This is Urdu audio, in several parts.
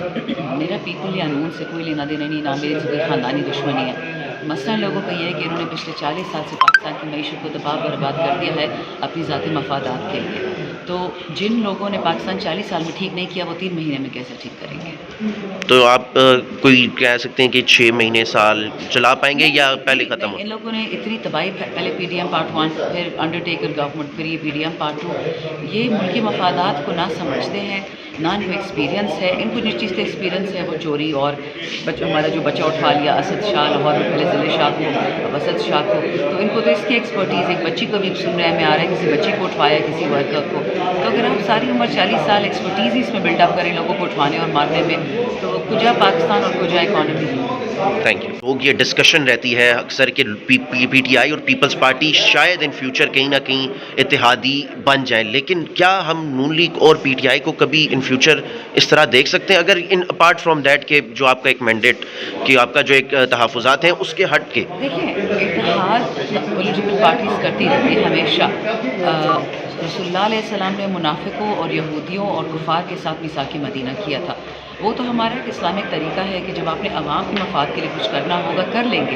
میرا پیپل یا نون سے کوئی لینا دینا نہیں، نہ میری سے کوئی خاندانی دشمنی ہے۔ مسئلہ لوگوں کا یہ ہے کہ انہوں نے پچھلے 40 سال سے پاکستان کی معیشت کو تباہ برباد کر دیا ہے اپنی ذاتی مفادات کے لیے۔ تو جن لوگوں نے پاکستان 40 سال میں ٹھیک نہیں کیا، وہ 3 مہینے میں کیسے ٹھیک کریں گے؟ تو آپ کوئی کہہ سکتے ہیں کہ 6 مہینے سال چلا پائیں گے یا پہلے ختم ہو؟ ان لوگوں نے اتنی تباہی، پہلے پی ڈی ایم پارٹ 1، پھر انڈرٹیکر گورنمنٹ، پھر یہ پی ڈی ایم پارٹ 2، یہ ملکی مفادات کو نہ سمجھتے ہیں، نہ ان کو ایکسپیرینس ہے۔ ان کو جس چیز کا ایکسپیرینس ہے وہ چوری اور ہمارا جو بچہ اٹھوا لیا اسد شاہ لاہور میں، پہلے ضلع شاہ کو، اب اسد شاہ کو، تو ان کو تو اس کی ایکسپرٹیز، ایک بچی کو بھی سننے میں آ رہا ہے کسی بچی کو اٹھوایا کسی ورکر کو۔ تو اگر آپ ساری عمر 40 سال ایکسپرٹیز ہی اس میں بلڈ اپ کریں لوگوں کو اٹھوانے اور مارنے میں، تو کجا پاکستان اور کجا اکانومی؟ Thank you. لوگ یہ ڈسکشن رہتی ہے اکثر کہ پی ٹی آئی اور پیپلز پارٹی شاید ان فیوچر کہیں نہ کہیں اتحادی بن جائیں، لیکن کیا ہم نون لیگ اور پی ٹی آئی کو کبھی ان فیوچر اس طرح دیکھ سکتے ہیں، اگر ان اپارٹ فرام دیٹ کہ جو آپ کا ایک مینڈیٹ، کہ آپ کا جو ایک تحفظات ہیں اس کے ہٹ کے؟ دیکھیں، اتحاد پولیٹیکل پارٹیز کرتی رہتی ہے ہمیشہ۔ رسول اللہ علیہ السلام نے منافقوں اور یہودیوں اور کفار کے ساتھ میثاق مدینہ کیا تھا۔ وہ تو ہمارا ایک اسلامک طریقہ ہے کہ جب آپ نے عوام کے مفاد کے لیے کچھ کرنا ہوگا کر لیں گے،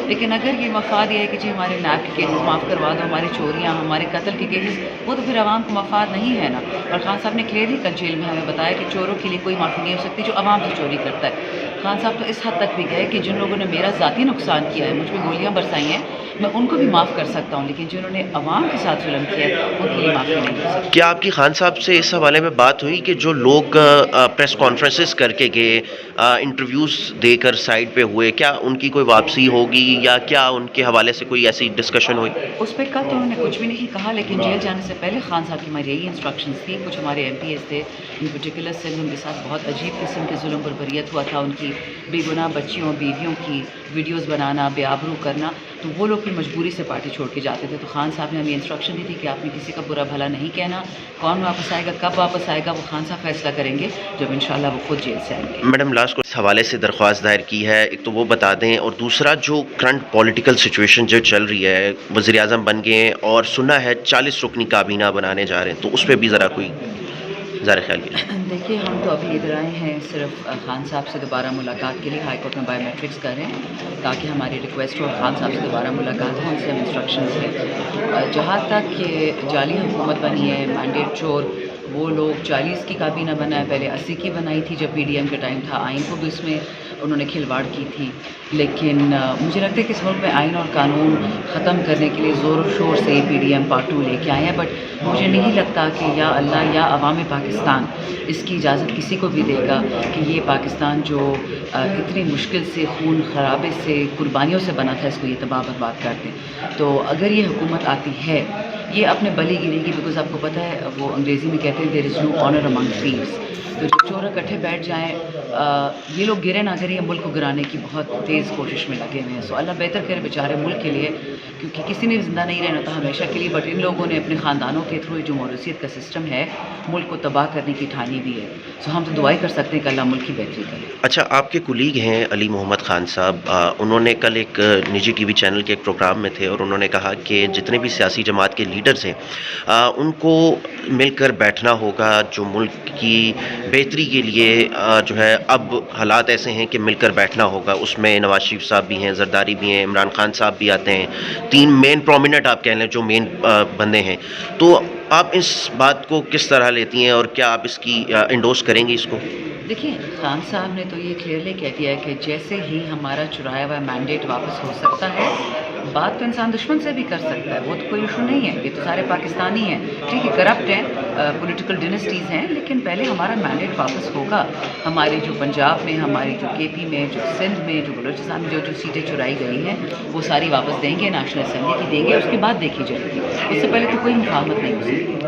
لیکن اگر یہ مفاد یہ ہے کہ جی ہمارے نیب کے کیسز معاف کروا دو، ہماری چوریاں، ہمارے قتل کے کیسز، وہ تو پھر عوام کو مفاد نہیں ہے نا۔ اور خان صاحب نے کلیئرلی کل جیل میں ہمیں بتایا کہ چوروں کے لیے کوئی معافی نہیں ہو سکتی جو عوام سے چوری کرتا ہے۔ خان صاحب تو اس حد تک بھی گئے کہ جن لوگوں نے میرا ذاتی نقصان کیا ہے، مجھ پہ گولیاں برسائی ہیں، میں ان کو بھی معاف کر سکتا ہوں، لیکن جنہوں نے عوام کے ساتھ ظلم کیا ہے ان کے لیے معافی نہیں ہو سکتی۔ کیا آپ کی خان صاحب سے اس حوالے میں بات ہوئی کہ جو لوگ پریس کانفرنسز کر کے گئے، انٹرویوز دے کر سائڈ پہ ہوئے، کیا ان کی کوئی واپسی ہوگی یا کیا ان کے حوالے سے کوئی ایسی ڈسکشن ہوئی؟ اس پہ کل تو انہوں نے کچھ بھی نہیں کہا، لیکن جیل جانے سے پہلے خان صاحب کی ہماری یہی انسٹرکشنز تھی۔ کچھ ہمارے ایم پی ایس تھے، ان پرٹیکولر سندھ، ان کے ساتھ بہت عجیب قسم کے ظلم بربریت ہوا تھا، ان کی بے گناہ بچیوں بیویوں کی ویڈیوز بنانا، بے آبرو کرنا، تو وہ لوگ پھر مجبوری سے پارٹی چھوڑ کے جاتے تھے۔ تو خان صاحب نے ہمیں انسٹرکشن دی تھی کہ آپ نے کسی کا برا بھلا نہیں کہنا، کون واپس آئے گا، کب واپس آئے گا، وہ خان صاحب فیصلہ کریں گے جب انشاءاللہ وہ خود جیل سے آئیں گے۔ میڈم لاسٹ کو اس حوالے سے درخواست دائر کی ہے، ایک تو وہ بتا دیں، اور دوسرا جو کرنٹ پولیٹیکل سچویشن جو چل رہی ہے، وزیر اعظم بن گئے ہیں اور سنا ہے 40 رکنی کابینہ بنانے جا رہے ہیں، تو اس پہ بھی ذرا کوئی ظاہر خیال کیجیے۔ دیکھیے، ہم تو ابھی ادھر آئے ہیں صرف خان صاحب سے دوبارہ ملاقات کے لیے، ہائی کورٹ میں بایو میٹرکس کر رہے ہیں تاکہ ہماری ریکویسٹ ہو، خان صاحب سے دوبارہ ملاقات ہو، ان سے ہم انسٹرکشنز ہیں۔ جہاں تک کہ جعلی حکومت بنی ہے، مینڈیٹ چور، وہ لوگ 40 کی کابینہ بنا ہے، پہلے 80 کی بنائی تھی جب پی ڈی ایم کا ٹائم تھا، آئین کو بھی اس میں انہوں نے کھلواڑ کی تھی۔ لیکن مجھے لگتا ہے کہ اس ملک میں آئین اور قانون ختم کرنے کے لیے زور و شور سے پی ڈی ایم پارٹ 2 لے کے آئے ہیں، بٹ مجھے نہیں لگتا کہ یا اللہ یا عوام پاکستان اس کی اجازت کسی کو بھی دے گا کہ یہ پاکستان جو اتنی مشکل سے، خون خرابے سے، قربانیوں سے بنا تھا، اس کو یہ تباہ برباد کر دیں۔ تو اگر یہ حکومت آتی ہے، یہ اپنے بلی گرے گی، بیکاز آپ کو پتہ ہے وہ انگریزی میں کہتے ہیں دیر از نو آنر امنگ تھیوز۔ تو جب چور اکٹھے بیٹھ جائیں، یہ لوگ گرے نہ گرے، ملک کو گرانے کی بہت تیز کوشش میں لگے ہوئے ہیں۔ سو اللہ بہتر کرے بیچارے ملک کے لیے، کیونکہ کسی نے زندہ نہیں رہنا تھا ہمیشہ کے لیے، بٹ ان لوگوں نے اپنے خاندانوں کے تھرو جو موروثیت کا سسٹم ہے، ملک کو تباہ کرنے کی ٹھانی بھی ہے۔ سو ہم تو دعائیں کر سکتے ہیں کہ اللہ ملک کی بہتری کرے۔ اچھا، آپ کے کولیگ ہیں علی محمد خان صاحب، انہوں نے کل ایک نجی ٹی وی چینل کے ایک پروگرام میں تھے اور انہوں نے کہا کہ جتنے بھی سیاسی جماعت کے لیڈرز ہیں ان کو مل کر بیٹھنا ہوگا، جو ملک کی بہتری کے لیے جو ہے اب حالات ایسے ہیں کہ مل کر بیٹھنا ہوگا۔ اس میں نواز شریف صاحب بھی ہیں، زرداری بھی ہیں، عمران خان صاحب بھی آتے ہیں، 3 مین پرومیننٹ آپ کہہ لیں جو مین بندے ہیں۔ تو آپ اس بات کو کس طرح لیتی ہیں اور کیا آپ اس کی انڈورس کریں گی اس کو؟ دیکھیں، خان صاحب نے تو یہ کلیئرلی کہہ دیا ہے کہ جیسے ہی ہمارا چرایا ہوا مینڈیٹ واپس ہو سکتا ہے، بات تو انسان دشمن سے بھی کر سکتا ہے، وہ تو کوئی ایشو نہیں ہے، یہ تو سارے پاکستانی ہیں، ٹھیک ہے، کرپٹ ہیں، پولیٹیکل ڈینسٹیز ہیں، لیکن پہلے ہمارا مینڈیٹ واپس ہوگا۔ ہماری جو پنجاب میں، ہماری جو کے پی میں، جو سندھ میں، جو بلوچستان میں جو سیٹیں چرائی گئی ہیں، وہ ساری واپس دیں گے، نیشنل اسمبلی کی دیں گے، اس کے بعد دیکھی جائے گی، اس سے پہلے تو کوئی مفاہمت نہیں ہو سکتی۔